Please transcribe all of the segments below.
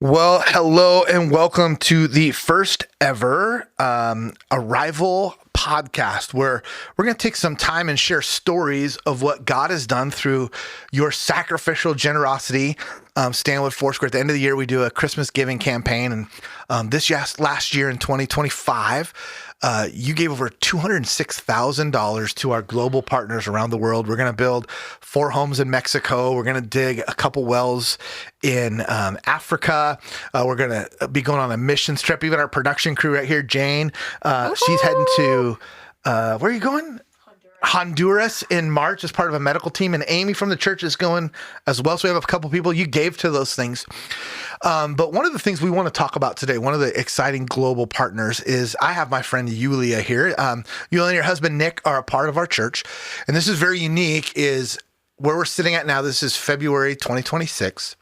Well, hello and welcome to the first ever Arrival podcast, where we're going to take some time and share stories of what God has done through your sacrificial generosity. Stanwood Foursquare, at the end of the year, we do a Christmas giving campaign. And last year in 2025, you gave over $206,000 to our global partners around the world. We're going to build 4 homes in Mexico. We're going to dig a couple wells in Africa. We're going to be going on a missions trip. Even our production crew right here, Jane, she's heading to, where are you going? Honduras in March as part of a medical team, and Amy from the church is going as well. So we have a couple people you gave to those things. But one of the things we want to talk about today, one of the exciting global partners, is I have my friend Yulia here. Yulia and your husband Nick are a part of our church, and this is very unique. Is where we're sitting at now. This is February 2026,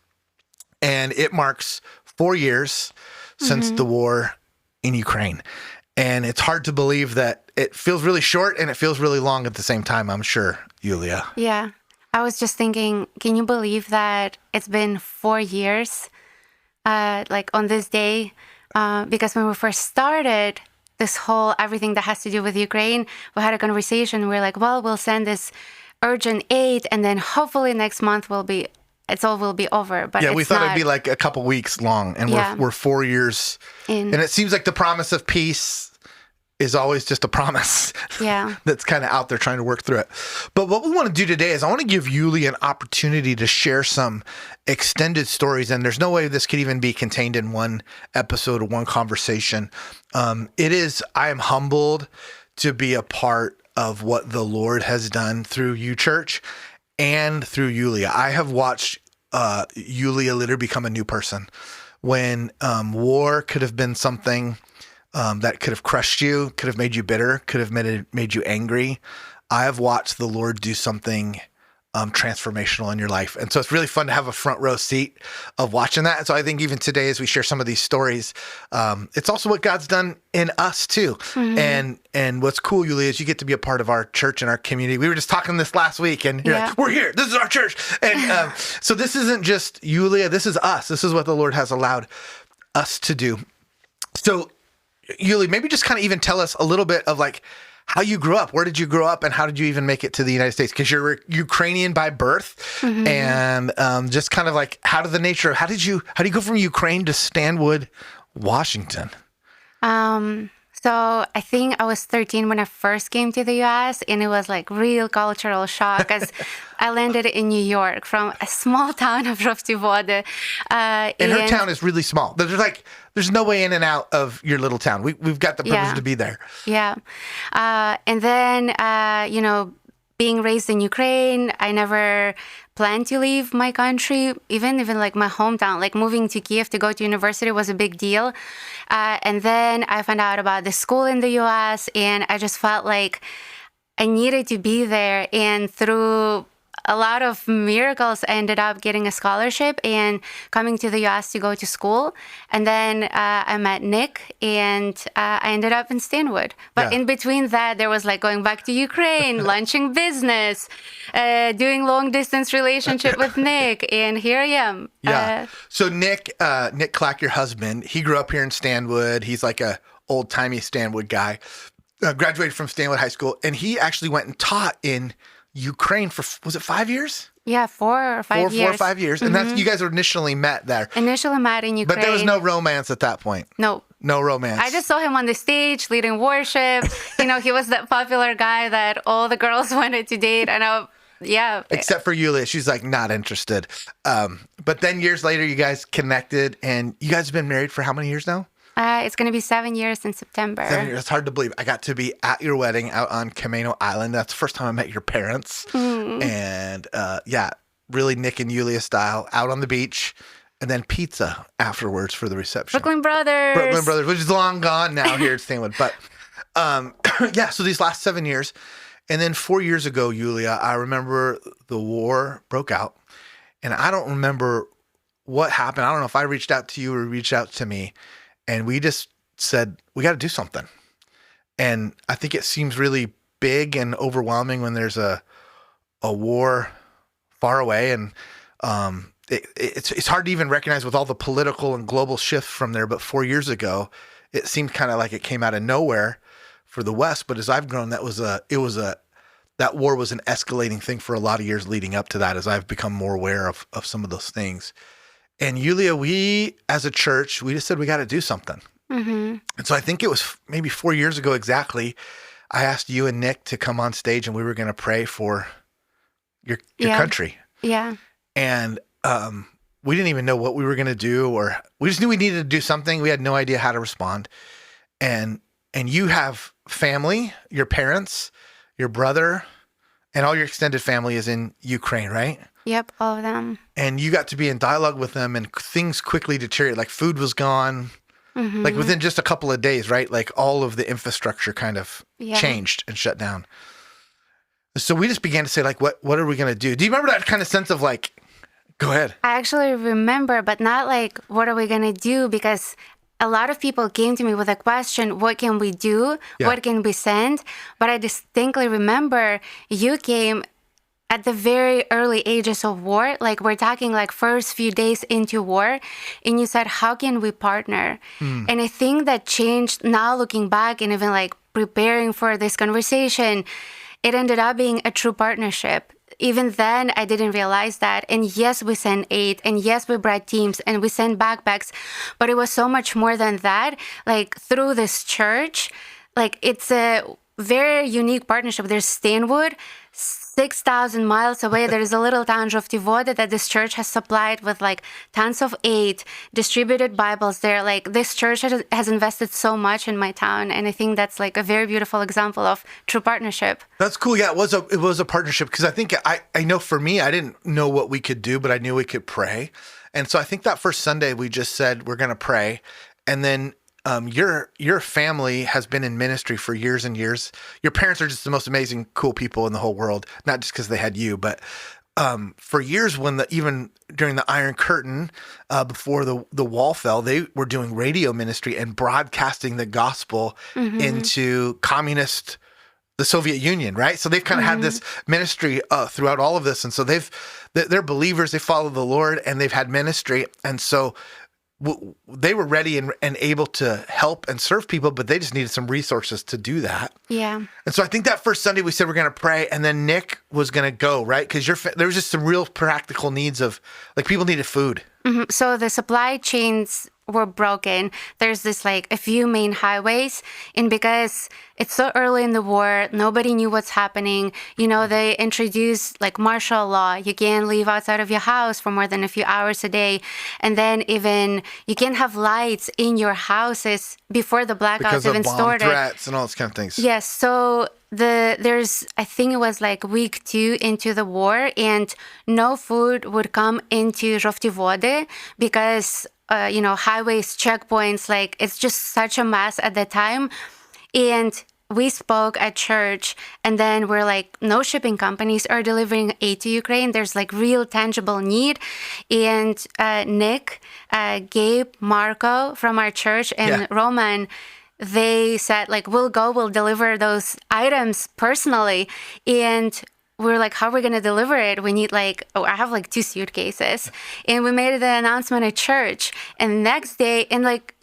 and it marks 4 years since the war in Ukraine. And it's hard to believe that it feels really short and it feels really long at the same time, I'm sure, Yulia. Yeah. I was just thinking, can you believe that it's been 4 years, on this day? Because when we first started this whole everything that has to do with Ukraine, we had a conversation. We were like, well, we'll send this urgent aid, and then hopefully next month will be over. But yeah, we thought it'd be like a couple weeks long, and we're 4 years in. And it seems like the promise of peace is always just a promise. Yeah. That's kind of out there trying to work through it. But what we want to do today is I want to give Yulia an opportunity to share some extended stories. And there's no way this could even be contained in one episode or one conversation. I am humbled to be a part of what the Lord has done through you, church, and through Yulia. I have watched Yulia literally become a new person. When war could have been something that could have crushed you, could have made you bitter, could have made you angry, I have watched the Lord do something transformational in your life. And so it's really fun to have a front row seat of watching that. And so I think even today, as we share some of these stories, it's also what God's done in us too. And what's cool, Yulia, is you get to be a part of our church and our community. We were just talking this last week, and you're like, we're here. This is our church. And so this isn't just Yulia. This is us. This is what the Lord has allowed us to do. So Yulia, maybe just kind of even tell us a little bit of like how you grew up. Where did you grow up, and how did you even make it to the United States? Because you're Ukrainian by birth, and just kind of like how did you go from Ukraine to Stanwood, Washington? So I think I was 13 when I first came to the U.S., and it was like real cultural shock as I landed in New York from a small town of Rovstivode. And her town is really small. There's no way in and out of your little town. We've got the privilege to be there. Yeah. And then, being raised in Ukraine, I never planned to leave my country, even like my hometown. Like moving to Kiev to go to university was a big deal. And then I found out about the school in the U.S., and I just felt like I needed to be there. And through a lot of miracles, I ended up getting a scholarship and coming to the U.S. to go to school. And then I met Nick, and I ended up in Stanwood. But in between that, there was like going back to Ukraine, launching business, doing long-distance relationship with Nick, and here I am. Yeah. So Nick Clack, your husband, he grew up here in Stanwood. He's like a old-timey Stanwood guy. Graduated from Stanwood High School, and he actually went and taught in Ukraine for, was it 5 years? Yeah, 4 or 5 years. 4 or 5 years. And that's, you guys were initially met there. Initially met in Ukraine. But there was no romance at that point. No. No romance. I just saw him on the stage leading worship. He was that popular guy that all the girls wanted to date. And except for Yulia, she's like not interested. But then years later, you guys connected, and you guys have been married for how many years now? It's going to be 7 years in September. 7 years. It's hard to believe. I got to be at your wedding out on Camano Island. That's the first time I met your parents. And really Nick and Yulia style, out on the beach, and then pizza afterwards for the reception. Brooklyn Brothers, which is long gone now here at Stanwood. But so these last 7 years. And then 4 years ago, Yulia, I remember the war broke out, and I don't remember what happened. I don't know if I reached out to you or reached out to me. And we just said, we got to do something. And I think it seems really big and overwhelming when there's a war far away. And it's hard to even recognize with all the political and global shift from there. But 4 years ago, it seemed kind of like it came out of nowhere for the West. But as I've grown, that war was an escalating thing for a lot of years leading up to that, as I've become more aware of some of those things. And Yulia, we as a church, we just said we got to do something. And so I think it was maybe 4 years ago exactly, I asked you and Nick to come on stage and we were going to pray for your country. Yeah. And we didn't even know what we were going to do, or we just knew we needed to do something. We had no idea how to respond. And you have family, your parents, your brother, and all your extended family is in Ukraine, right? Yep, all of them. And you got to be in dialogue with them, and things quickly deteriorated. Like food was gone, like within just a couple of days, right? Like all of the infrastructure kind of changed and shut down. So we just began to say, like, what are we going to do? Do you remember that kind of sense of like, go ahead? I actually remember, but not like, what are we going to do? Because a lot of people came to me with a question, what can we do? Yeah. What can we send? But I distinctly remember you came at the very early ages of war, like we're talking like first few days into war, and you said, how can we partner? And I think that changed now looking back and even like preparing for this conversation, it ended up being a true partnership. Even then, I didn't realize that. And yes, we sent aid, and yes, we brought teams, and we sent backpacks, but it was so much more than that. Like through this church, like it's a very unique partnership. There's Stanwood, 6,000 miles away. There is a little town of Tivode that this church has supplied with like tons of aid, distributed Bibles there. Like this church has invested so much in my town. And I think that's like a very beautiful example of true partnership. That's cool. Yeah, it was a partnership, because I think I know for me, I didn't know what we could do, but I knew we could pray. And so I think that first Sunday we just said, we're going to pray. And then your family has been in ministry for years and years. Your parents are just the most amazing, cool people in the whole world, not just because they had you, but for years, even during the Iron Curtain, before the wall fell, they were doing radio ministry and broadcasting the gospel into the Soviet Union, right? So they've kind of had this ministry throughout all of this. And so they're believers, they follow the Lord, and they've had ministry. And so they were ready and able to help and serve people, but they just needed some resources to do that. Yeah. And so I think that first Sunday we said we're going to pray, and then Nick was going to go, right? Because there was just some real practical needs of, like, people needed food. So the supply chains were broken. There's this like a few main highways, and because it's so early in the war, nobody knew what's happening. You know, they introduced like martial law. You can't leave outside of your house for more than a few hours a day. And then even you can't have lights in your houses before the blackouts even started. Because of bomb threats and all those kind of things. Yes. So I think it was like week 2 into the war, and no food would come into Zhovtivode because highways, checkpoints, like it's just such a mess at the time. And we spoke at church, and then we're like, no shipping companies are delivering aid to Ukraine. There's like real tangible need. And Nick, Gabe, Marco from our church, and Roman, they said like, we'll deliver those items personally. And we're like, how are we going to deliver it? We need I have like 2 suitcases. And we made the announcement at church. And next day, and like,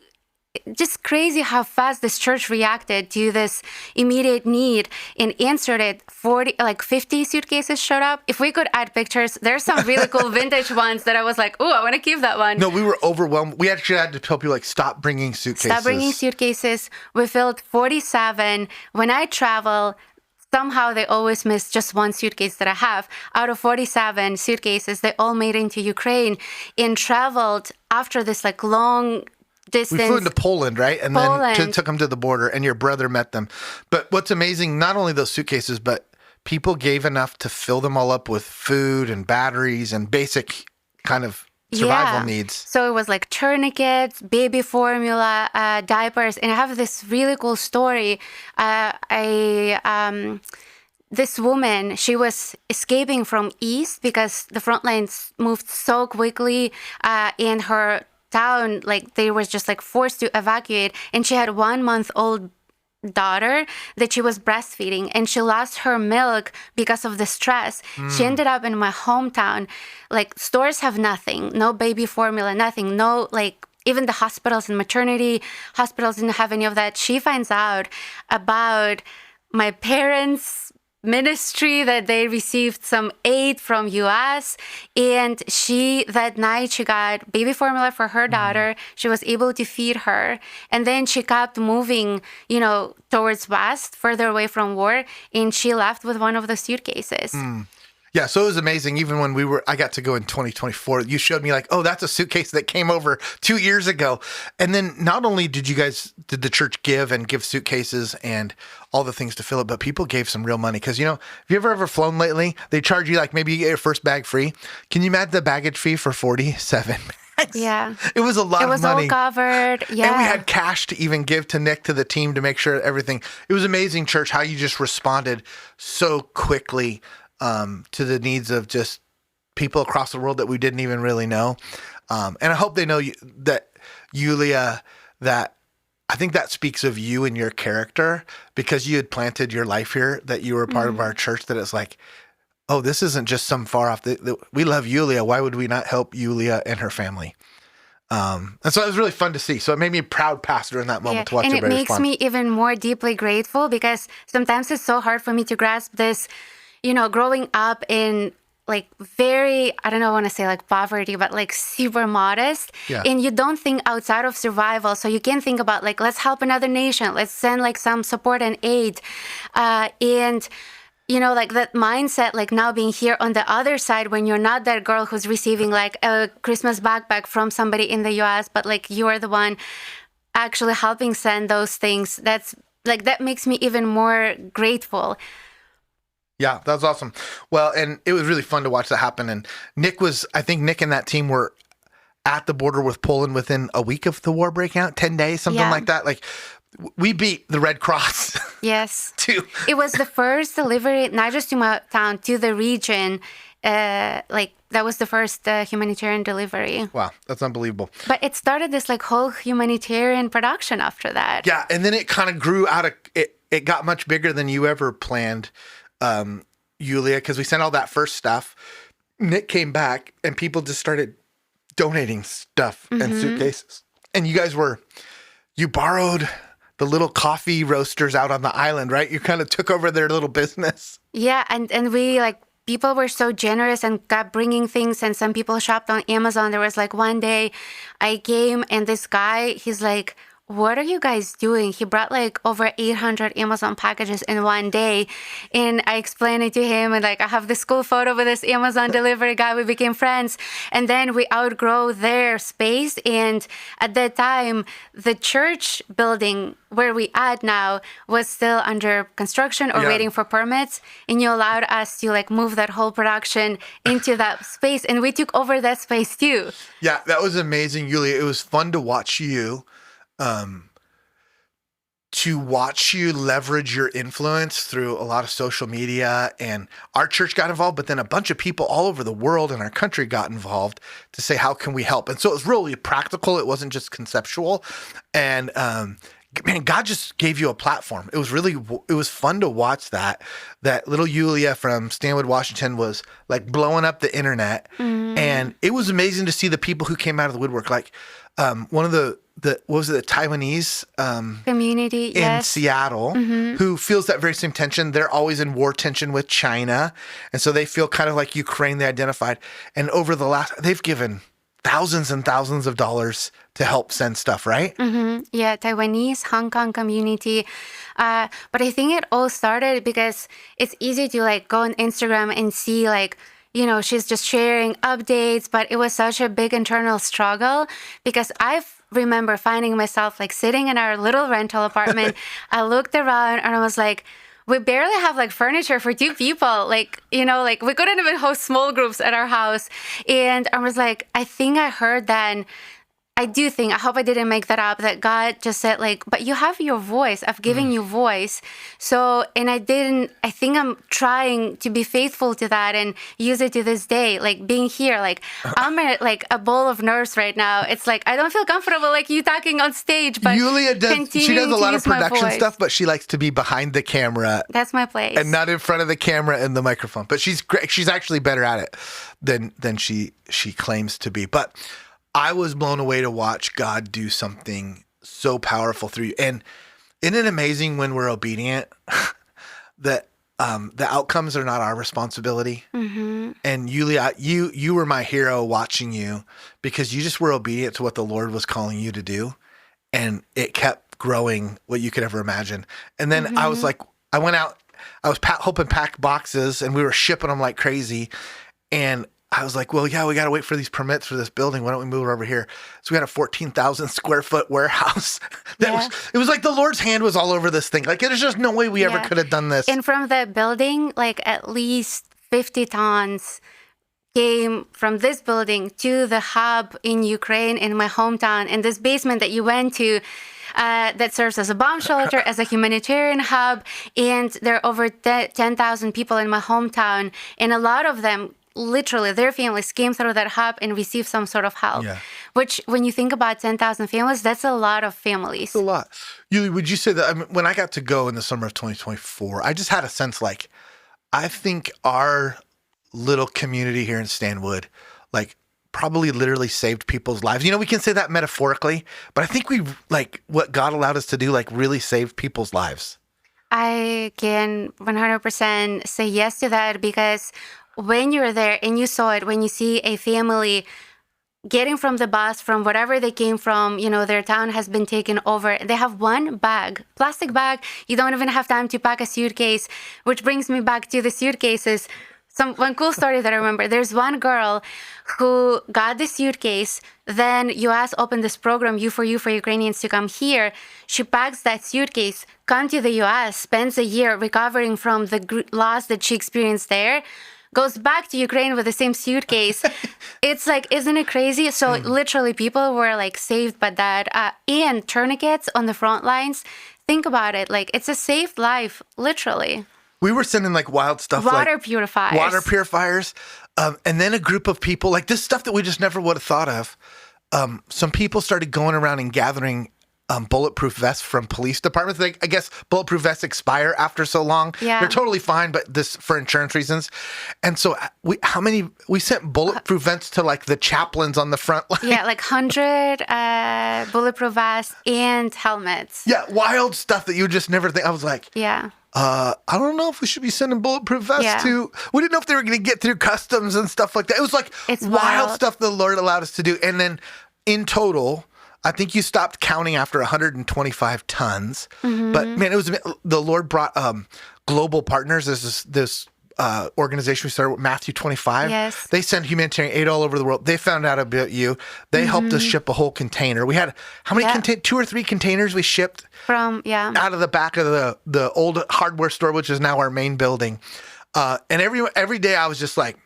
just crazy how fast this church reacted to this immediate need and answered it. 50 suitcases showed up. If we could add pictures, there's some really cool vintage ones that I was like, oh, I want to keep that one. No, we were overwhelmed. We actually had to tell people like, stop bringing suitcases. Stop bringing suitcases. We filled 47. When I travel, somehow they always miss just one suitcase that I have. Out of 47 suitcases, they all made it into Ukraine and traveled after this like long distance. We flew into Poland, right? And then took them to the border, and your brother met them. But what's amazing, not only those suitcases, but people gave enough to fill them all up with food and batteries and basic kind of survival needs. So it was like tourniquets, baby formula, diapers. And I have this really cool story. This woman, she was escaping from east because the front lines moved so quickly, and her town, like they were just like forced to evacuate, and she had 1-month-old daughter that she was breastfeeding, and she lost her milk because of the stress. She ended up in my hometown. Like, stores have nothing, no baby formula, nothing, no, like, even the hospitals and maternity hospitals didn't have any of that. She finds out about my parents' ministry, that they received some aid from US, and that night she got baby formula for her daughter. She was able to feed her, and then she kept moving, towards west, further away from war, and she left with one of the suitcases. Yeah, so it was amazing. Even when I got to go in 2024, you showed me like, oh, that's a suitcase that came over 2 years ago. And then not only did the church give suitcases and all the things to fill it, but people gave some real money. Because, have you ever flown lately? They charge you like maybe you get your first bag free. Can you imagine the baggage fee for 47? Yeah. It was a lot of money. It was all covered. Yeah. And we had cash to even give to Nick, to the team, to make sure everything. It was amazing, church, how you just responded so quickly to the needs of just people across the world that we didn't even really know. And I hope they know that, Yulia, that I think that speaks of you and your character, because you had planted your life here, that you were a part of our church, that it's like, oh, this isn't just some far off. We love Yulia. Why would we not help Yulia and her family? And so it was really fun to see. So it made me a proud pastor in that moment to watch everybody respond. And it makes me even more deeply grateful, because sometimes it's so hard for me to grasp this, growing up in like very, I don't know, I want to say like poverty, but like super modest. Yeah. And you don't think outside of survival. So you can think about like, let's help another nation. Let's send like some support and aid. And like that mindset, like now being here on the other side, when you're not that girl who's receiving like a Christmas backpack from somebody in the US, but like you are the one actually helping send those things. That makes me even more grateful. Yeah, that was awesome. Well, and it was really fun to watch that happen. And I think Nick and that team were at the border with Poland within a week of the war breaking out, 10 days, something like that. Like, we beat the Red Cross. Yes. Too. It was the first delivery, not just to my town, to the region. That was the first humanitarian delivery. Wow, that's unbelievable. But it started this like whole humanitarian production after that. Yeah, and then it kind of grew out of it. It got much bigger than you ever planned, Yulia, because we sent all that first stuff. Nick came back, and people just started donating stuff and suitcases. And you borrowed the little coffee roasters out on the island, right? You kind of took over their little business. Yeah, and we people were so generous and kept bringing things, and some people shopped on Amazon. There was like one day I came, and this guy, he's like, what are you guys doing? He brought like over 800 Amazon packages in one day. And I explained it to him, and like, I have this cool photo with this Amazon delivery guy. We became friends. And then we outgrow their space. And at that time, the church building where we at now was still under construction or waiting for permits. And you allowed us to like move that whole production into that space. And we took over that space too. Yeah, that was amazing, Yulia. It was fun to watch you. To watch you leverage your influence through a lot of social media, and our church got involved, but then a bunch of people all over the world in our country got involved to say, how can we help? And so it was really practical. It wasn't just conceptual. And, man, God just gave you a platform. It was fun to watch that little Yulia from Stanwood, Washington was like blowing up the internet. And it was amazing to see the people who came out of the woodwork. Like, one of the Taiwanese community in Seattle who feels that very same tension. They're always in war tension with China. And so they feel kind of like Ukraine, they identified. And they've given thousands and thousands of dollars to help send stuff, right? Yeah, Taiwanese, Hong Kong community. But I think it all started because it's easy to like go on Instagram and see like, she's just sharing updates, but it was such a big internal struggle because I remember finding myself like sitting in our little rental apartment. I looked around and I was like, we barely have like furniture for 2 people. Like, we couldn't even host small groups at our house. And I was like, I think I heard then, I do think, I hope I didn't make that up, that God just said like, but you have your voice. I've given you voice. So, and I think I'm trying to be faithful to that and use it to this day. Like being here, like I'm like a ball of nerves right now. It's like, I don't feel comfortable like you talking on stage, but Yulia she does a lot of production stuff, but she likes to be behind the camera. That's my place. And not in front of the camera and the microphone. But she's great. She's actually better at it than she claims to be. But I was blown away to watch God do something so powerful through you. And isn't it amazing when we're obedient that the outcomes are not our responsibility? Mm-hmm. And Yulia, you were my hero watching you because you just were obedient to what the Lord was calling you to do. And it kept growing what you could ever imagine. And then I was like, I went out, I was helping pack boxes and we were shipping them like crazy. And I was like, well, yeah, we got to wait for these permits for this building. Why don't we move it over here? So we had a 14,000 square foot warehouse. It was like the Lord's hand was all over this thing. Like there's just no way we ever could have done this. And from the building, like at least 50 tons came from this building to the hub in Ukraine, in my hometown, in this basement that you went to. That serves as a bomb shelter, as a humanitarian hub. And there are over 10,000 people in my hometown. And a lot of them, literally, their families came through that hub and received some sort of help. Yeah. Which, when you think about 10,000 families, that's a lot of families. That's a lot. Would you say that, I mean, when I got to go in the summer of 2024, I just had a sense like, I think our little community here in Stanwood, like, probably literally saved people's lives. You know, we can say that metaphorically, but I think we, like, what God allowed us to do, like, really saved people's lives. I can 100% say yes to that, because when you're there and you saw it, when you see a family getting from the bus from wherever they came from, you know, their town has been taken over. They have one bag, plastic bag. You don't even have time to pack a suitcase, which brings me back to the suitcases. One cool story that I remember, there's one girl who got the suitcase. Then U.S. opened this program, U4U, for Ukrainians to come here. She packs that suitcase, comes to the U.S., spends a year recovering from the loss that she experienced there, goes back to Ukraine with the same suitcase. It's like, isn't it crazy? So literally people were like saved by that. And tourniquets on the front lines. Think about it. Like, it's a saved life, literally. We were sending like wild stuff, water like purifiers. Water purifiers. And then a group of people, like this stuff that we just never would have thought of. Some people started going around and gathering bulletproof vests from police departments. I guess bulletproof vests expire after so long. Yeah. They're totally fine, but this for insurance reasons. And so we sent bulletproof vests to like the chaplains on the front line. Yeah, like 100 bulletproof vests and helmets. Yeah, wild stuff that you would just never think. I was like, yeah. I don't know if we should be sending bulletproof vests to. We didn't know if they were going to get through customs and stuff like that. It was like wild stuff the Lord allowed us to do. And then in total, I think you stopped counting after 125 tons. Mm-hmm. But man, the Lord brought Global Partners. This organization we started with, Matthew 25. Yes. They send humanitarian aid all over the world. They found out about you. They helped us ship a whole container. We had how many 2 or 3 containers we shipped from out of the back of the old hardware store, which is now our main building. And every day I was just like,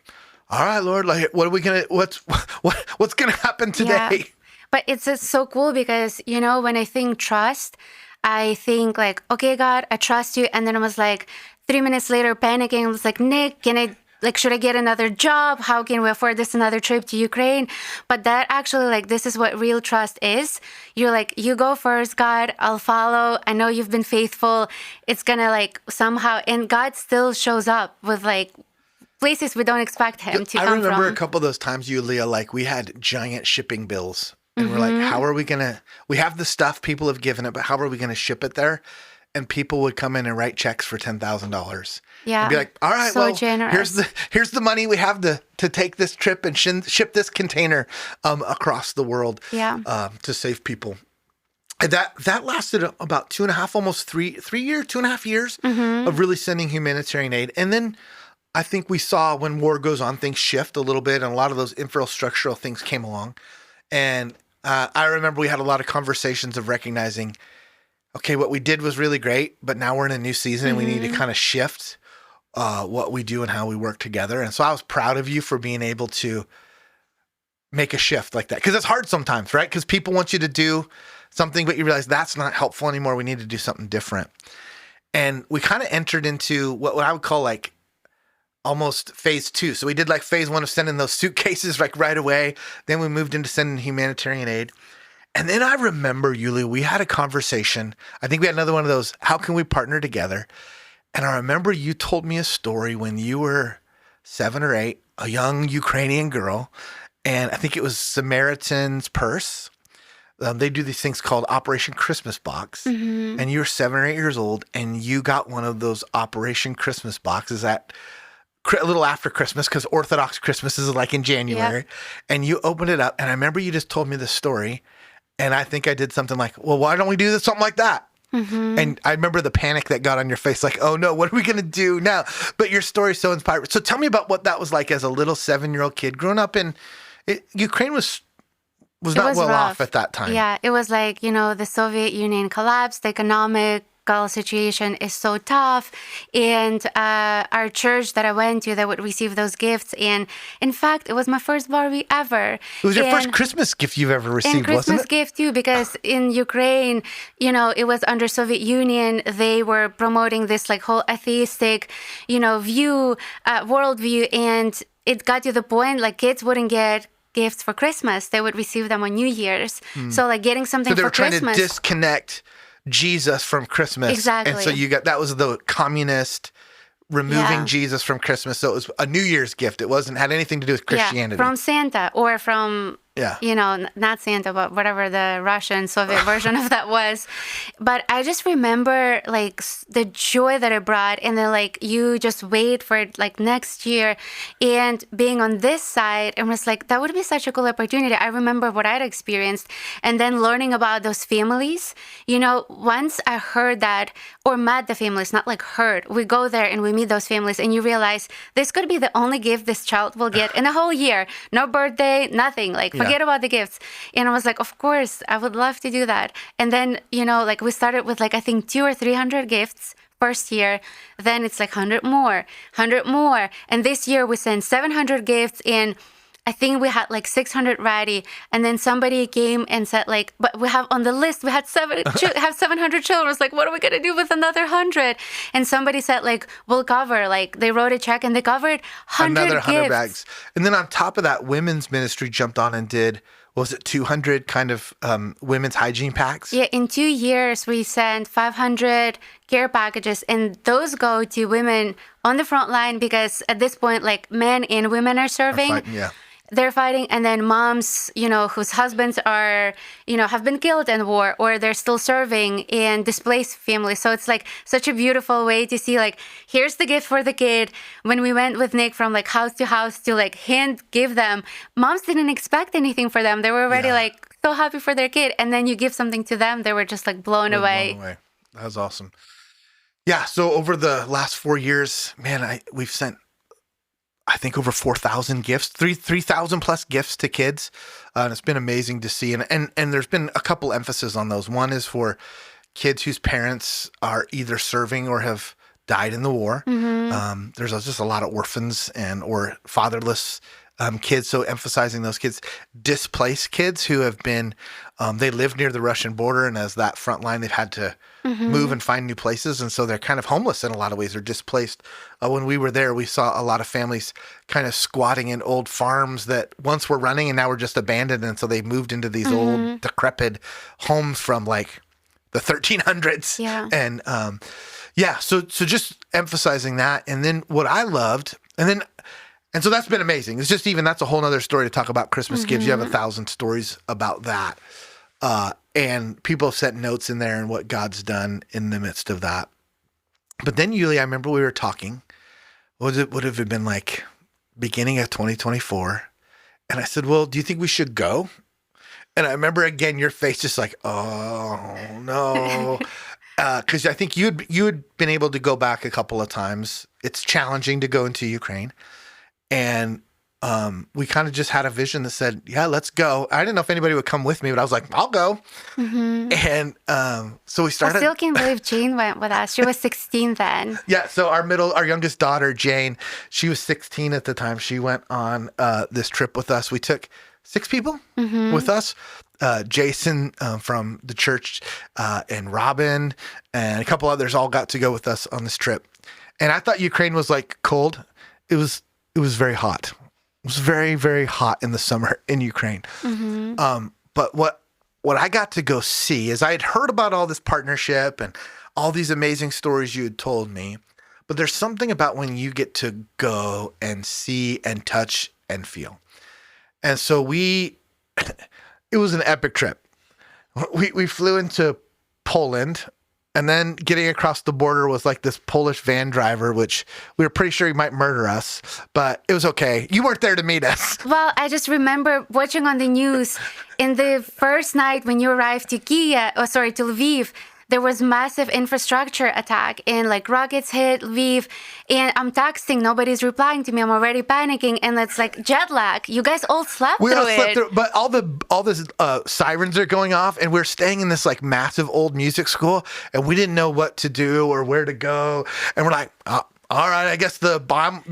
all right, Lord, like what's gonna happen today? Yeah. But it's just so cool because, you know, when I think trust, I think like, okay, God, I trust you. And then I was like, 3 minutes later, panicking. I was like, Nick, should I get another job? How can we afford another trip to Ukraine? But that actually, like, this is what real trust is. You're like, you go first, God, I'll follow. I know you've been faithful. It's gonna like somehow, and God still shows up with like places we don't expect him to come from. I remember a couple of those times, Leah, like we had giant shipping bills. And we're like, how are we we have the stuff, people have given it, but how are we going to ship it there? And people would come in and write checks for $10,000. Yeah. And be like, all right, so generous. here's the money we have to take this trip and ship this container across the world to save people. And that lasted about 2.5, almost 3 years, 2.5 years of really sending humanitarian aid. And then I think we saw when war goes on, things shift a little bit, and a lot of those infrastructural things came along. And I remember we had a lot of conversations of recognizing, okay, what we did was really great, but now we're in a new season and we need to kind of shift what we do and how we work together. And so I was proud of you for being able to make a shift like that? Because it's hard sometimes, right? Because people want you to do something, but you realize that's not helpful anymore. We need to do something different. And we kind of entered into what I would call like almost phase 2. So we did like phase 1 of sending those suitcases like right away. Then we moved into sending humanitarian aid. And then I remember, Yuli, we had a conversation. I think we had another one of those, how can we partner together? And I remember you told me a story when you were 7 or 8, a young Ukrainian girl, and I think it was Samaritan's Purse. They do these things called Operation Christmas Box. And you were 7 or 8 years old, and you got one of those Operation Christmas boxes at a little after Christmas, because Orthodox Christmas is like in January. Yep. And you opened it up, and I remember you just told me this story, and I think I did something like, well, why don't we do something like that? And I remember the panic that got on your face, like, oh no, what are we going to do now? But your story's so inspiring. So tell me about what that was like as a little 7-year-old kid growing up in Ukraine was not well off at that time. Yeah, it was like, the Soviet Union collapsed, the economical situation is so tough. And our church that I went to, that would receive those gifts. And in fact, it was my first Barbie ever. It was your first Christmas gift you've ever received, wasn't it? Christmas gift too, because in Ukraine, it was under Soviet Union. They were promoting this like whole atheistic, worldview. And it got to the point like kids wouldn't get gifts for Christmas. They would receive them on New Year's. So like getting something for Christmas. So they were trying to disconnect Jesus from Christmas. Exactly. And so that was the communist removing Jesus from Christmas. So it was a New Year's gift. It had anything to do with Christianity. From Santa or from, not Santa, but whatever the Russian Soviet version of that was. But I just remember like the joy that it brought. And then like you just wait for it like next year and being on this side and was like, that would be such a cool opportunity. I remember what I'd experienced and then learning about those families. Once I heard that or met the families, not like heard, we go there and we meet those families and you realize this could be the only gift this child will get in a whole year. No birthday, nothing. Like forget about the gifts. And I was like, of course, I would love to do that. And then, like we started with like, I think 200 or 300 gifts first year. Then it's like 100 more. And this year we sent 700 gifts and I think we had like 600 ready. And then somebody came and said like, but we have on the list, we had 700 children. It's like, what are we going to do with another 100? And somebody said like, we'll cover, like they wrote a check and they covered 100 another 100 gifts. bags. And then on top of that, women's ministry jumped on and did, was it 200 kind of women's hygiene packs? Yeah, in 2 years, we sent 500 care packages, and those go to women on the front line because at this point, like men and women are serving. They're fighting, and then moms, whose husbands are, have been killed in war or they're still serving, and displaced families. So it's like such a beautiful way to see, like, here's the gift for the kid. When we went with Nick from like house to house to like hand give them, moms didn't expect anything for them. They were already like so happy for their kid. And then you give something to them, they were just like blown away. That was awesome. Yeah. So over the last 4 years, man, we've sent, I think over 4,000 gifts, 3,000 plus gifts to kids. And it's been amazing to see. And there's been a couple emphasis on those. One is for kids whose parents are either serving or have died in the war. There's just a lot of orphans or fatherless kids. So emphasizing those kids, displaced kids who have been, they live near the Russian border. And as that front line, they've had to move and find new places. And so they're kind of homeless in a lot of ways. They're displaced. When we were there, we saw a lot of families kind of squatting in old farms that once were running and now were just abandoned. And so they moved into these old decrepit homes from like the 1300s. Yeah. And so just emphasizing that. And then what I loved, and so that's been amazing. It's just that's a whole nother story to talk about Christmas gifts. You have 1,000 stories about that. And people have sent notes in there and what God's done in the midst of that. But then, Yuli, I remember we were talking. Would have it been like beginning of 2024? And I said, well, do you think we should go? And I remember again, your face just like, oh no. Because I think you had been able to go back a couple of times. It's challenging to go into Ukraine. And we kind of just had a vision that said, yeah, let's go. I didn't know if anybody would come with me, but I was like, I'll go. And so we I started. still can't believe Jane went with us. She was 16 then. Yeah. So our youngest daughter, Jane, she was 16 at the time. She went on this trip with us. We took 6 people with us. Jason from the church and Robin and a couple others all got to go with us on this trip. And I thought Ukraine was like cold. It was very hot. It was very, very hot in the summer in Ukraine. But what I got to go see is I had heard about all this partnership and all these amazing stories you had told me. But there's something about when you get to go and see and touch and feel. And so it was an epic trip. We flew into Poland. And then getting across the border was like this Polish van driver, which we were pretty sure he might murder us, but it was okay. You weren't there to meet us. Well, I just remember watching on the news in the first night when you arrived to to Lviv, there was massive infrastructure attack and like rockets hit Lviv, and I'm texting, nobody's replying to me. I'm already panicking, and it's like jet lag. You guys all slept through it. But all the sirens are going off, and we're staying in this like massive old music school, and we didn't know what to do or where to go, and we're like, all right, I guess the bomb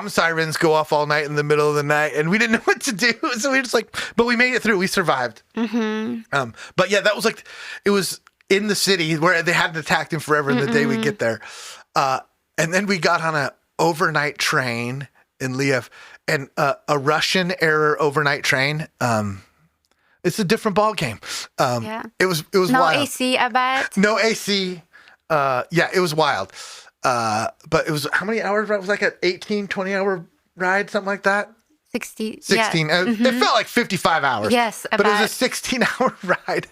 sirens go off all night in the middle of the night, and we didn't know what to do. So we were just like, but we made it through. We survived. But yeah, that was like, it was in the city where they hadn't attacked him forever the day we get there. And then we got on an overnight train in Lviv, and a Russian era overnight train. It's a different ball game. It was no wild. AC, I bet. No AC. Yeah, it was wild. But it was how many hours? It was like an 18, 20-hour ride, something like that. 16. 16. Yeah. It felt like 55 hours. Yes, but it was a 16-hour ride.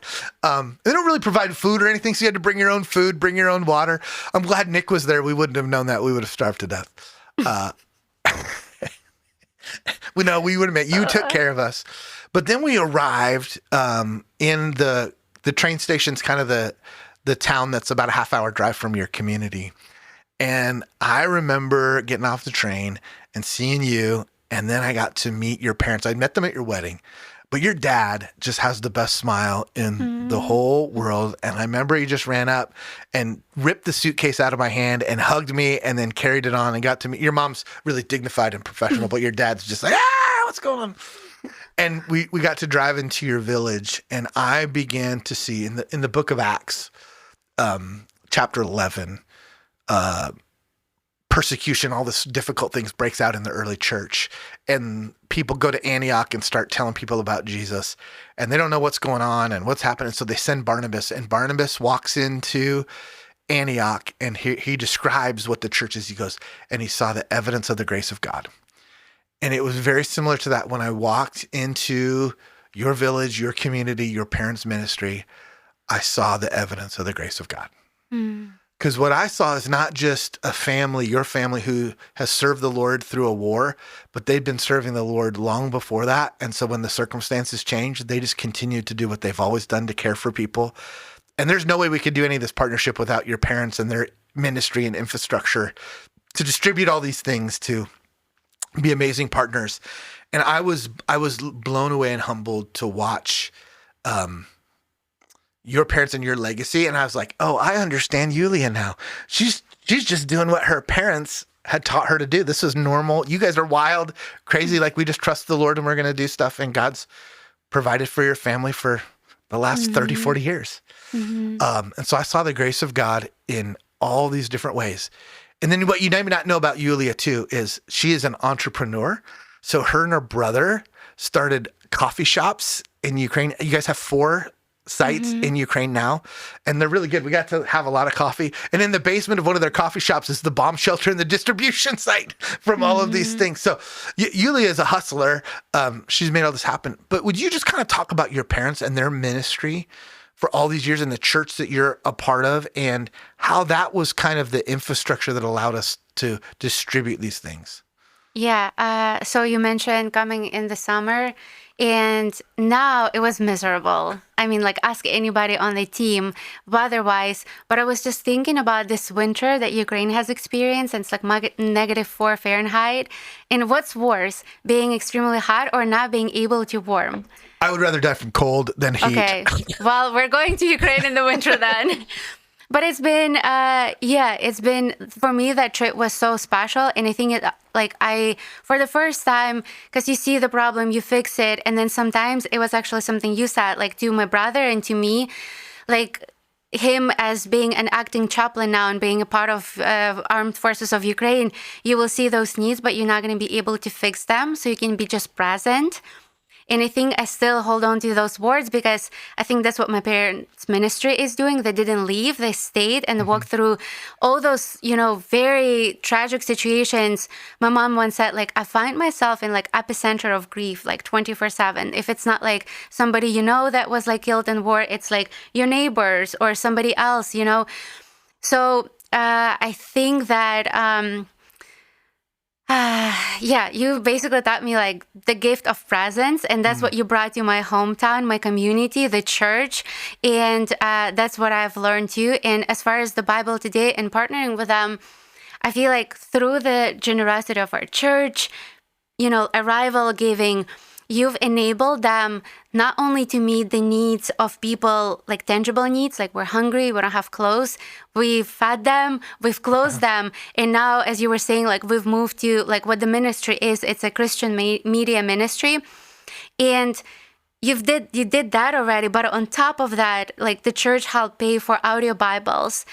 They don't really provide food or anything, so you had to bring your own food, bring your own water. I'm glad Nick was there. We wouldn't have known that. We would have starved to death. We would have met. You took care of us. But then we arrived in the train station's kind of the town that's about a half-hour drive from your community. And I remember getting off the train and seeing you, and then I got to meet your parents. I met them at your wedding, but your dad just has the best smile in the whole world. And I remember he just ran up and ripped the suitcase out of my hand and hugged me and then carried it on and got to meet. Your mom's really dignified and professional, but your dad's just like, what's going on? And we got to drive into your village, and I began to see in the book of Acts, chapter 11, persecution, all this difficult things breaks out in the early church, and people go to Antioch and start telling people about Jesus, and they don't know what's going on and what's happening. So they send Barnabas, and Barnabas walks into Antioch, and he describes what the church is. He goes, and he saw the evidence of the grace of God. And it was very similar to that when I walked into your village, your community, your parents' ministry. I saw the evidence of the grace of God. Because what I saw is not just a family, your family, who has served the Lord through a war, but they'd been serving the Lord long before that. And so when the circumstances changed, they just continued to do what they've always done, to care for people. And there's no way we could do any of this partnership without your parents and their ministry and infrastructure to distribute all these things, to be amazing partners. And I was blown away and humbled to watch your parents and your legacy. And I was like, oh, I understand Yulia now. She's just doing what her parents had taught her to do. This is normal. You guys are wild, crazy. Like, we just trust the Lord and we're going to do stuff. And God's provided for your family for the last 30, 40 years. And so I saw the grace of God in all these different ways. And then what you may not know about Yulia too is she is an entrepreneur. So her and her brother started coffee shops in Ukraine. You guys have 4 sites in Ukraine now, and they're really good. We got to have a lot of coffee. And in the basement of one of their coffee shops is the bomb shelter and the distribution site from all of these things. So Yulia is a hustler. She's made all this happen. But would you just kind of talk about your parents and their ministry for all these years in the church that you're a part of, and how that was kind of the infrastructure that allowed us to distribute these things? Yeah. So you mentioned coming in the summer, and now it was miserable. I mean, like, ask anybody on the team weather-wise. But I was just thinking about this winter that Ukraine has experienced, and it's like -4 Fahrenheit. And what's worse, being extremely hot or not being able to warm? I would rather die from cold than heat. Okay. Well, we're going to Ukraine in the winter then. But it's been, for me, that trip was so special. And I think for the first time, because you see the problem, you fix it. And then sometimes it was actually something you said, like to my brother and to me, like him as being an acting chaplain now and being a part of armed forces of Ukraine, you will see those needs, but you're not going to be able to fix them. So you can be just present. And I think I still hold on to those words because I think that's what my parents' ministry is doing. They didn't leave, they stayed and walked through all those, very tragic situations. My mom once said, like, I find myself in like epicenter of grief, like 24/7. If it's not like somebody that was like killed in war, it's like your neighbors or somebody else, So I think that you basically taught me like the gift of presence, and that's what you brought to my hometown, my community, the church, and that's what I've learned too. And as far as the Bible Today and partnering with them, I feel like through the generosity of our church, arrival giving, you've enabled them not only to meet the needs of people, like tangible needs, like we're hungry, we don't have clothes, we've fed them, we've clothed them. And now, as you were saying, like we've moved to like what the ministry is, it's a Christian media ministry. And you did that already. But on top of that, like the church helped pay for audio Bibles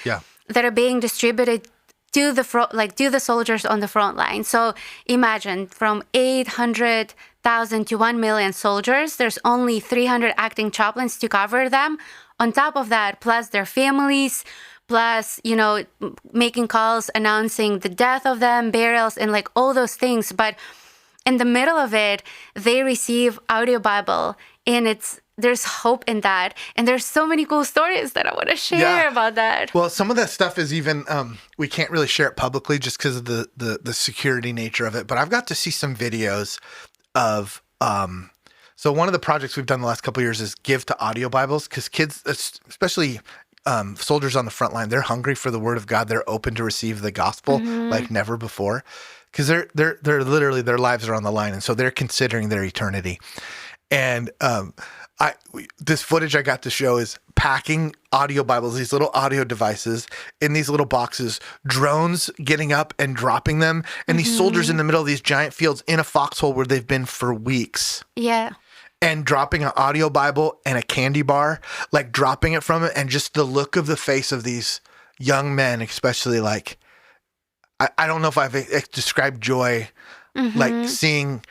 that are being distributed to the soldiers on the front line. So imagine from 800,000 to 1 million soldiers, there's only 300 acting chaplains to cover them. On top of that, plus their families, plus, making calls, announcing the death of them, burials, and like all those things. But in the middle of it, they receive audio Bible, and there's hope in that. And there's so many cool stories that I want to share about that. Well, some of that stuff is even, we can't really share it publicly just because of the security nature of it. But I've got to see some videos of, so one of the projects we've done the last couple of years is give to audio Bibles, because kids, especially soldiers on the front line, they're hungry for the word of God. They're open to receive the gospel like never before, because they're literally, their lives are on the line. And so they're considering their eternity. And, this footage I got to show is packing audio Bibles, these little audio devices in these little boxes, drones getting up and dropping them, and these soldiers in the middle of these giant fields in a foxhole where they've been for weeks. Yeah. And dropping an audio Bible and a candy bar, like dropping it from it, and just the look of the face of these young men, especially like, I don't know if I've described joy, like seeing,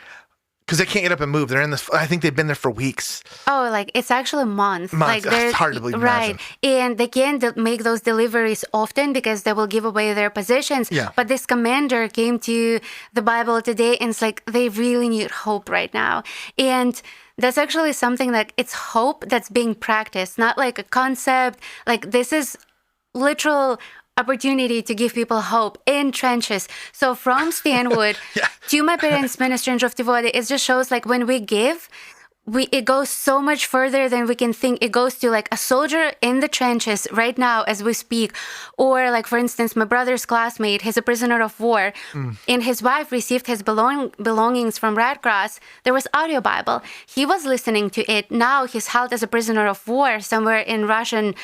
because they can't get up and move. They're in this, I think they've been there for weeks. Oh, like it's actually months. Like it's hard to believe. Right. And they can't make those deliveries often because they will give away their positions. Yeah. But this commander came to the Bible Today, and it's like they really need hope right now. And that's actually something like it's hope that's being practiced, not like a concept. Like this is literal opportunity to give people hope in trenches. So from Stanwood to my parents' ministry in Žoftivode, it just shows like when we give, it goes so much further than we can think. It goes to like a soldier in the trenches right now as we speak. Or like, for instance, my brother's classmate, he's a prisoner of war, and his wife received his belongings from Red Cross. There was audio Bible. He was listening to it. Now he's held as a prisoner of war somewhere in Russian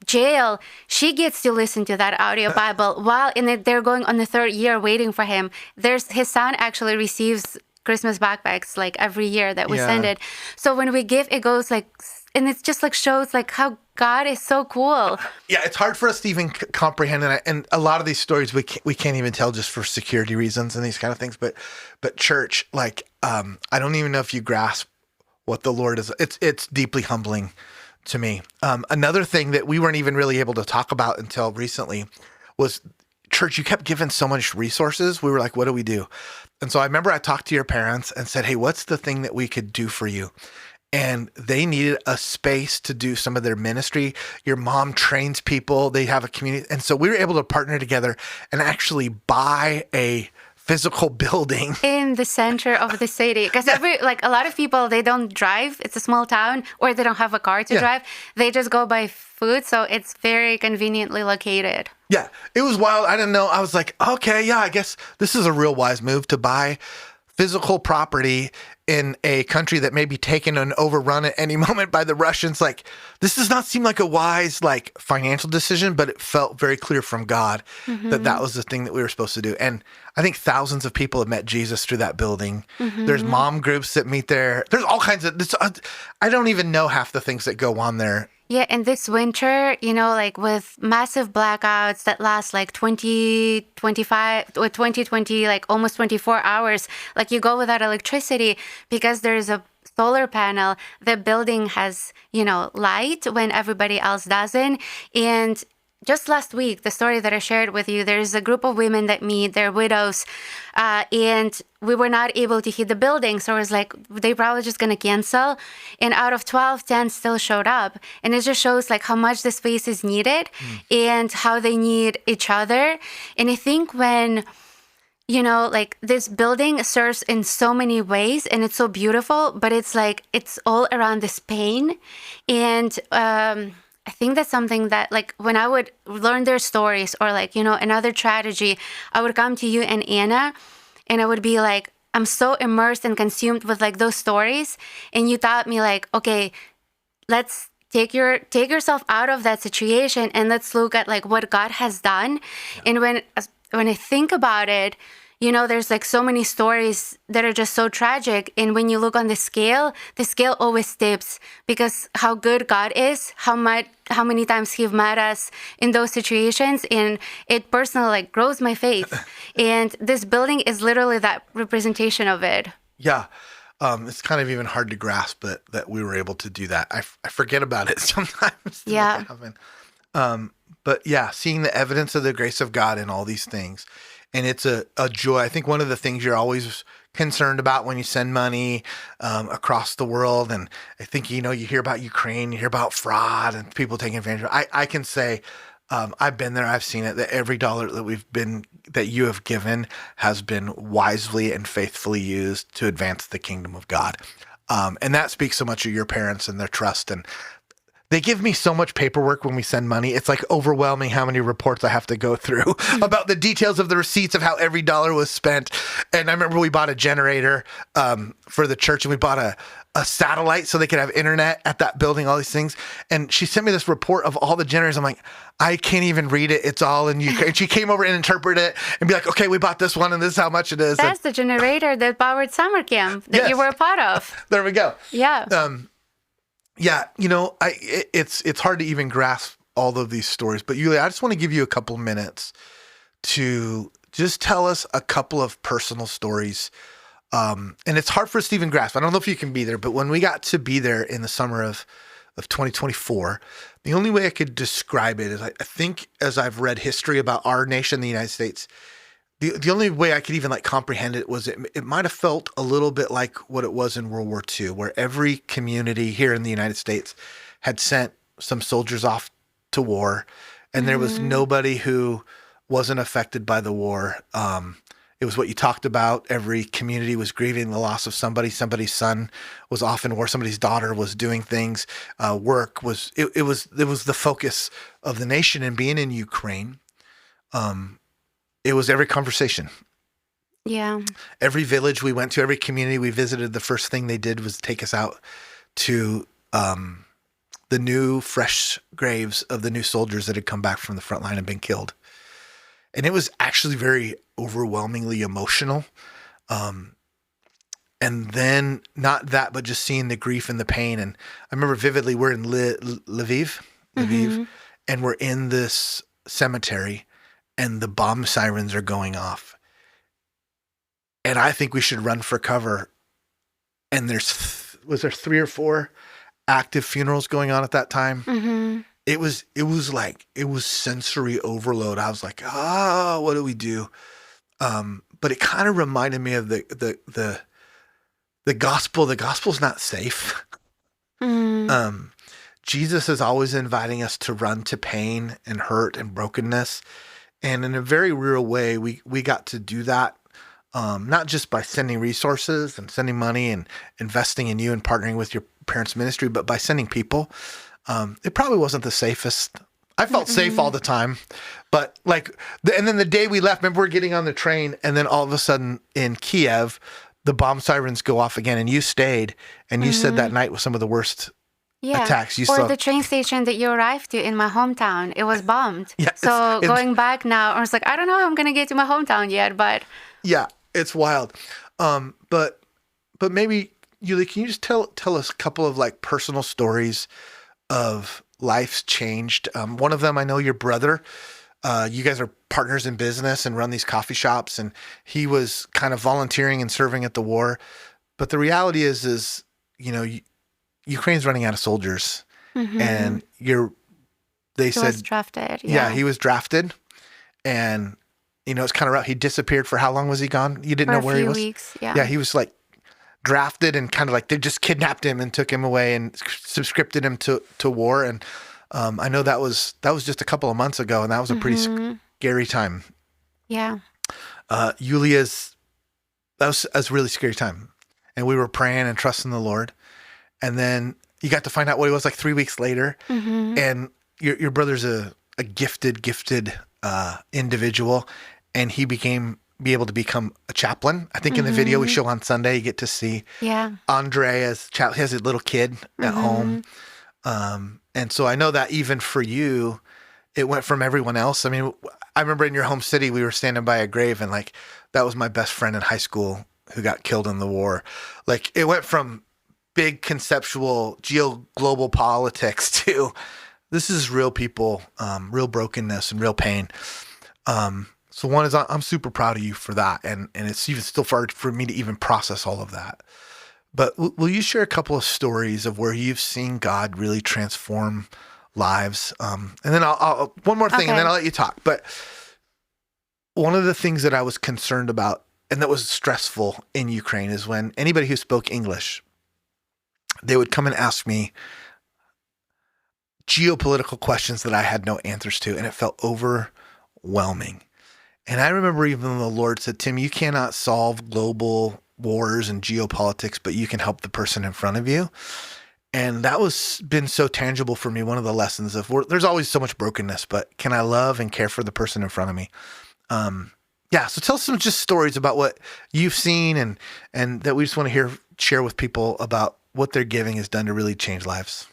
jail. She gets to listen to that audio Bible while they're going on the third year waiting for him. His son actually receives Christmas backpacks like every year that we send it. So when we give, it goes like, and it's just like shows like how God is so cool. Yeah, it's hard for us to even comprehend, and a lot of these stories we can't even tell just for security reasons and these kind of things. But church, like I don't even know if you grasp what the Lord is. It's deeply humbling to me. Another thing that we weren't even really able to talk about until recently was, church, you kept giving so much resources. We were like, what do we do? And so I remember I talked to your parents and said, hey, what's the thing that we could do for you? And they needed a space to do some of their ministry. Your mom trains people. They have a community. And so we were able to partner together and actually buy a physical building in the center of the city, because a lot of people, they don't drive. It's a small town, or they don't have a car to drive. They just go by foot, so it's very conveniently located. Yeah, it was wild. I didn't know. I was like, okay, yeah, I guess this is a real wise move to buy physical property in a country that may be taken and overrun at any moment by the Russians. Like, this does not seem like a wise, like, financial decision, but it felt very clear from God that was the thing that we were supposed to do. And I think thousands of people have met Jesus through that building. There's mom groups that meet there. There's all kinds of, I don't even know half the things that go on there. Yeah, and this winter, like with massive blackouts that last like 20, 25, or 20, 20, like almost 24 hours, like you go without electricity because there's a solar panel. The building has, light when everybody else doesn't. And just last week, the story that I shared with you, there's a group of women that meet, they're widows, and we were not able to hit the building. So I was like, they probably just going to cancel. And out of 12, 10 still showed up. And it just shows like how much the space is needed and how they need each other. And I think when, like this building serves in so many ways and it's so beautiful, but it's like, it's all around this pain. And, I think that's something that, like, when I would learn their stories or, like, another tragedy, I would come to you and Anna, and I would be like, I'm so immersed and consumed with, like, those stories. And you taught me, like, okay, let's take yourself out of that situation and let's look at, like, what God has done. Yeah. And when I think about it, there's like so many stories that are just so tragic. And when you look on the scale always tips because how good God is, how many times He's met us in those situations. And it personally like grows my faith. And this building is literally that representation of it. Yeah. It's kind of even hard to grasp that we were able to do that. I forget about it sometimes. Yeah. But yeah, seeing the evidence of the grace of God in all these things. And it's a joy. I think one of the things you're always concerned about when you send money across the world, and I think, you hear about Ukraine, you hear about fraud and people taking advantage of it. I can say I've been there, I've seen it, that every dollar that you have given has been wisely and faithfully used to advance the kingdom of God. And that speaks so much of your parents and their trust. And they give me so much paperwork when we send money. It's like overwhelming how many reports I have to go through about the details of the receipts of how every dollar was spent. And I remember we bought a generator for the church, and we bought a satellite so they could have internet at that building, all these things. And she sent me this report of all the generators. I'm like, I can't even read it. It's all in Ukraine. She came over and interpreted it and be like, okay, we bought this one and this is how much it is. That's the generator that powered summer camp that you were a part of. There we go. Yeah. Yeah, it's hard to even grasp all of these stories. But Yulia, I just want to give you a couple minutes to just tell us a couple of personal stories. And it's hard for us to even grasp. I don't know if you can be there, but when we got to be there in the summer of 2024, the only way I could describe it is I think as I've read history about our nation, the United States, the only way I could even like comprehend it was it might have felt a little bit like what it was in World War II, where every community here in the United States had sent some soldiers off to war, and there was nobody who wasn't affected by the war. It was what you talked about. Every community was grieving the loss of somebody. Somebody's son was off in war. Somebody's daughter was doing things. Work was it was the focus of the nation. And being in Ukraine, it was every conversation. Yeah. Every village we went to, every community we visited, the first thing they did was take us out to the new fresh graves of the new soldiers that had come back from the front line and been killed. And it was actually very overwhelmingly emotional. And then not that, but just seeing the grief and the pain. And I remember vividly, we're in Lviv, and we're in this cemetery, and the bomb sirens are going off. And I think we should run for cover. And was there 3 or 4 active funerals going on at that time? It was sensory overload. I was like, what do we do? But it kind of reminded me of the gospel. The gospel's not safe. Jesus is always inviting us to run to pain and hurt and brokenness. And in a very real way, we got to do that not just by sending resources and sending money and investing in you and partnering with your parents' ministry, but by sending people. It probably wasn't the safest. I felt safe all the time, but and then the day we left, remember we're getting on the train, and then all of a sudden in Kiev, the bomb sirens go off again, and you stayed, and you said that night was some of the worst attacks you saw. Or the train station that you arrived to in my hometown, it was bombed. Yeah, so going back now, I was like, I don't know how I'm going to get to my hometown yet, but... Yeah, it's wild. But maybe, Yulia, can you just tell us a couple of like personal stories of life's changed? One of them, I know your brother, you guys are partners in business and run these coffee shops, and he was kind of volunteering and serving at the war. But the reality is, Ukraine's running out of soldiers, and he was drafted. Yeah, he was drafted, and it's kind of rough. He disappeared for how long was he gone? You didn't know where he was? For a few weeks, yeah. Yeah, he was like drafted and kind of like they just kidnapped him and took him away and subscripted him to war. And I know that was just a couple of months ago, and that was a pretty scary time. Yeah. Yulia's, that was a really scary time. And we were praying and trusting the Lord. And then you got to find out what he was like 3 weeks later. And your brother's a gifted individual, and he be able to become a chaplain. I think in the video we show on Sunday, you get to see Andre as he has a little kid at home. And so I know that even for you, it went from everyone else. I mean, I remember in your home city, we were standing by a grave, and like, that was my best friend in high school who got killed in the war. Like, it went from big conceptual global politics to this is real people, real brokenness and real pain. So one is I'm super proud of you for that. And it's even still hard for me to even process all of that. But will you share a couple of stories of where you've seen God really transform lives? And then I'll one more thing, and then I'll let you talk. But one of the things that I was concerned about and that was stressful in Ukraine is when anybody who spoke English, they would come and ask me geopolitical questions that I had no answers to, and it felt overwhelming. And I remember even the Lord said, Tim, you cannot solve global wars and geopolitics, but you can help the person in front of you. And that was been so tangible for me. One of the lessons of there's always so much brokenness, but can I love and care for the person in front of me? So tell some just stories about what you've seen and that we just want to share with people about what their giving has done to really change lives.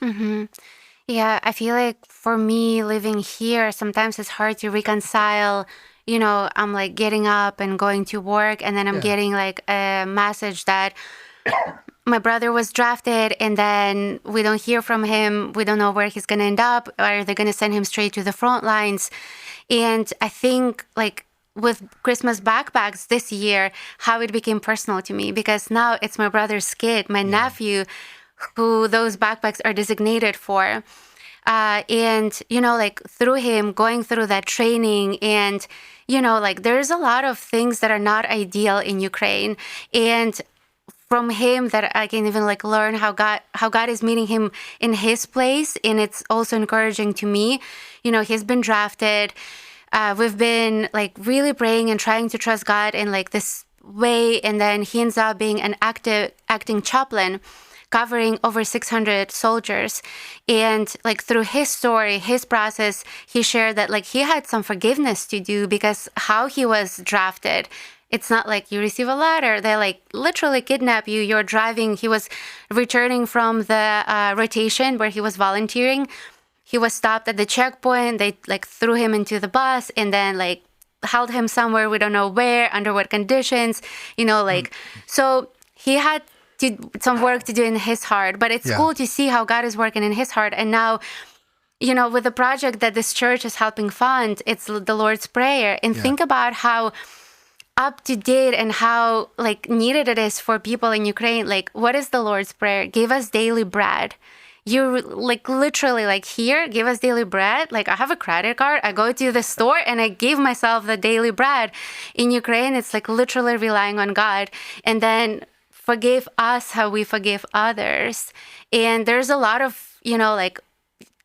Yeah, I feel like for me living here, sometimes it's hard to reconcile. I'm like getting up and going to work, and then I'm getting like a message that my brother was drafted, and then we don't hear from him. We don't know where he's going to end up. Are they going to send him straight to the front lines? And I think like with Christmas backpacks this year, how it became personal to me, because now it's my brother's kid, my nephew, who those backpacks are designated for. And, like through him going through that training and, there's a lot of things that are not ideal in Ukraine. And from him that I can even like learn how God is meeting him in his place. And it's also encouraging to me. He's been drafted. We've been like really praying and trying to trust God in like this way. And then he ends up being an acting chaplain, covering over 600 soldiers. And like through his story, his process, he shared that like he had some forgiveness to do because how he was drafted. It's not like you receive a letter. They like literally kidnap you. You're driving. He was returning from the rotation where he was volunteering. He was stopped at the checkpoint. They like threw him into the bus and then like held him somewhere. We don't know where, under what conditions, so he had some work to do in his heart, but it's cool to see how God is working in his heart. And now, with the project that this church is helping fund, it's the Lord's Prayer. And think about how up to date and how like needed it is for people in Ukraine. Like, what is the Lord's Prayer? Give us daily bread. You like literally like here, give us daily bread. Like I have a credit card. I go to the store and I give myself the daily bread. In Ukraine, it's like literally relying on God. And then forgive us how we forgive others. And there's a lot of, like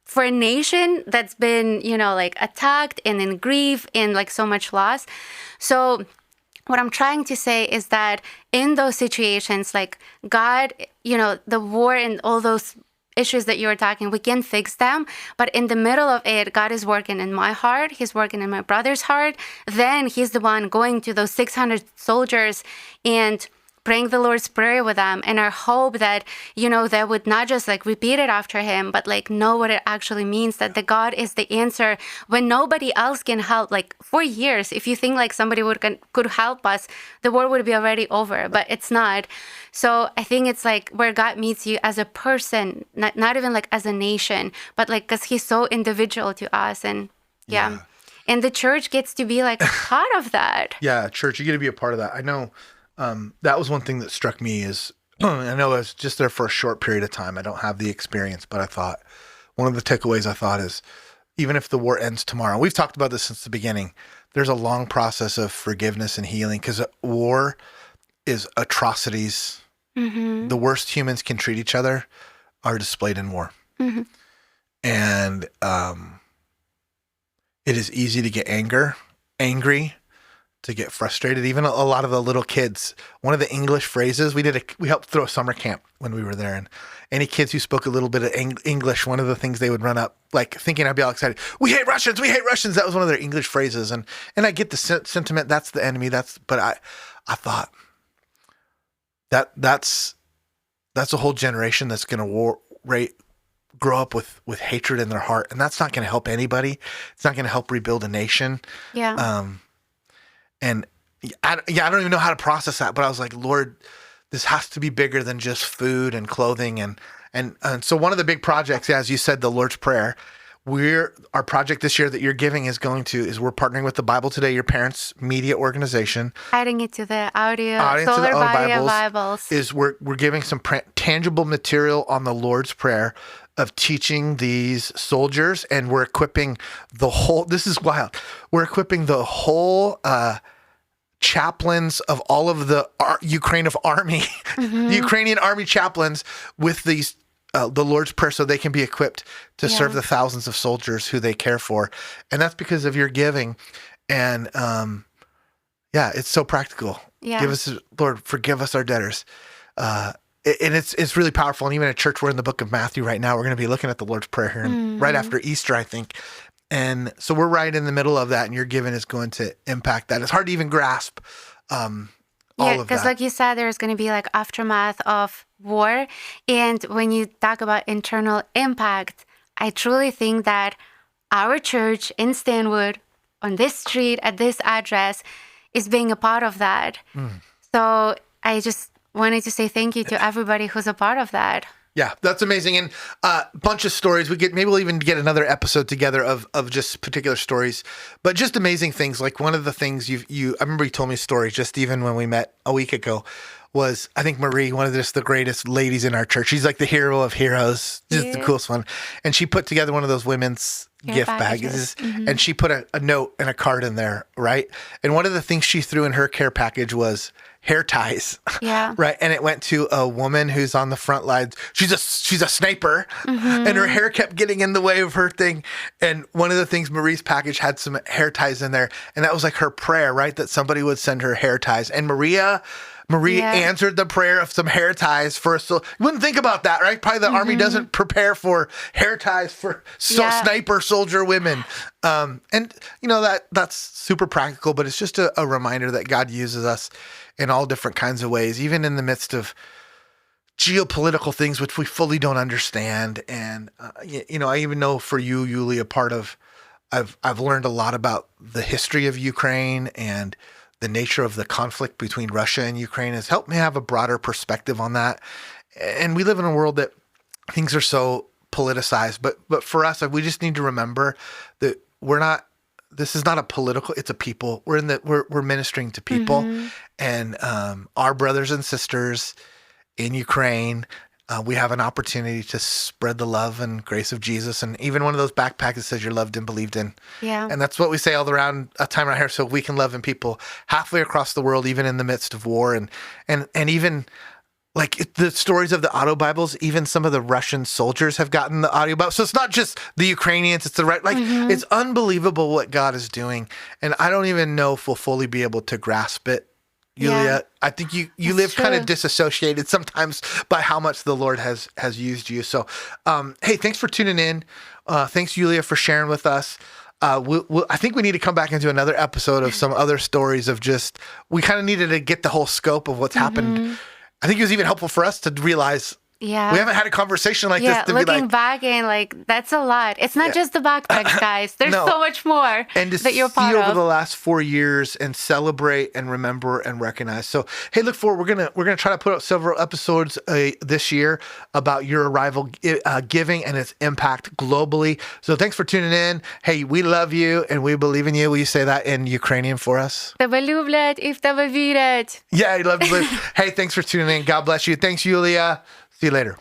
for a nation that's been, like attacked and in grief and like so much loss. So what I'm trying to say is that in those situations, like God, the war and all those issues that you were talking, we can fix them. But in the middle of it, God is working in my heart. He's working in my brother's heart. Then he's the one going to those 600 soldiers and praying the Lord's Prayer with them. And our hope that, they would not just like repeat it after him, but like know what it actually means, that the God is the answer when nobody else can help. Like for years, if you think like somebody could help us, the war would be already over, but it's not. So I think it's like where God meets you as a person, not even like as a nation, but like because he's so individual to us. And yeah. And the church gets to be like a part of that. Yeah, church, you get to be a part of that. I know. That was one thing that struck me is, I know I was just there for a short period of time. I don't have the experience, but I thought one of the takeaways I thought is, even if the war ends tomorrow, we've talked about this since the beginning, there's a long process of forgiveness and healing, because war is atrocities. Mm-hmm. The worst humans can treat each other are displayed in war. Mm-hmm. And it is easy to get angry, to get frustrated. Even a lot of the little kids, one of the English phrases, we helped throw a summer camp when we were there, and any kids who spoke a little bit of English, one of the things they would run up, like thinking I'd be all excited, we hate Russians. That was one of their English phrases. And I get the sentiment, that's the enemy. But I thought that's a whole generation that's going to grow up with hatred in their heart. And that's not going to help anybody. It's not going to help rebuild a nation. Yeah. And I don't even know how to process that, but I was like, Lord, this has to be bigger than just food and clothing. And so one of the big projects, as you said, the Lord's Prayer, our project this year that you're giving is we're partnering with the Bible Today, your parents' media organization. Adding it to the Solar Bibles. Is we're giving some tangible material on the Lord's Prayer of teaching these soldiers, and we're equipping the whole, this is wild, we're equipping the whole chaplains of all of the Ukrainian army, the Ukrainian army chaplains with these the Lord's Prayer, so they can be equipped to serve the thousands of soldiers who they care for. And that's because of your giving. And it's so practical. Yeah. Give us, Lord, forgive us our debtors. And it's really powerful. And even at church, we're in the book of Matthew right now. We're going to be looking at the Lord's Prayer here right after Easter, I think. And so we're right in the middle of that, and your giving is going to impact that. It's hard to even grasp all of that. Because like you said, there's going to be like aftermath of war. And when you talk about internal impact, I truly think that our church in Stanwood, on this street, at this address, is being a part of that. So I just wanted to say thank you to everybody who's a part of that. Yeah, that's amazing. And a bunch of stories. Maybe we'll even get another episode together of just particular stories, but just amazing things. Like one of the things I remember you told me a story just even when we met a week ago, was I think Marie, one of the greatest ladies in our church. She's like the hero of heroes, just the coolest one. And she put together one of those women's gift packages, and she put a note and a card in there, right? And one of the things she threw in her care package was hair ties. Yeah. Right. And it went to a woman who's on the front lines. She's a sniper, and her hair kept getting in the way of her thing. And one of the things, Marie's package had some hair ties in there, and that was like her prayer, right? That somebody would send her hair ties. And Marie answered the prayer of some hair ties for us. So you wouldn't think about that, right? Probably the Army doesn't prepare for hair ties for sniper soldier women. And that's super practical, but it's just a reminder that God uses us in all different kinds of ways, even in the midst of geopolitical things, which we fully don't understand. And, I even know for you, Yulia, I've learned a lot about the history of Ukraine, and the nature of the conflict between Russia and Ukraine has helped me have a broader perspective on that. And we live in a world that things are so politicized, but for us, we just need to remember that this is not a political, it's a people. We're ministering to people, and our brothers and sisters in Ukraine, we have an opportunity to spread the love and grace of Jesus. And even one of those backpacks that says you're loved and believed in. Yeah. And that's what we say all around a time around here. So we can love in people halfway across the world, even in the midst of war. And even like the stories of the auto Bibles, even some of the Russian soldiers have gotten the audio Bible. So it's not just the Ukrainians, it's the right, it's unbelievable what God is doing. And I don't even know if we'll fully be able to grasp it Yulia. Yeah. I think you It's live kind of true. disassociated sometimes by how much the Lord has used you. So, hey, thanks for tuning in. Thanks, Yulia, for sharing with us. I think we need to come back into another episode of some other stories of just, we kind of needed to get the whole scope of what's happened. I think it was even helpful for us to realize Yeah. we haven't had a conversation like Yeah, this to be looking like, back and like that's a lot. It's not just the backpacks, guys. There's No. so much more and to that you're see part over of. the last 4 years and celebrate and remember and recognize. So, hey, look forward. We're gonna try to put out several episodes this year about your arrival, giving and its impact globally. So, thanks for tuning in. Hey, we love you and we believe in you. Will you say that in Ukrainian for us? Тебе люблять і в тебе вірять. Yeah, I love you. Hey, thanks for tuning in. God bless you. Thanks, Yulia. See you later.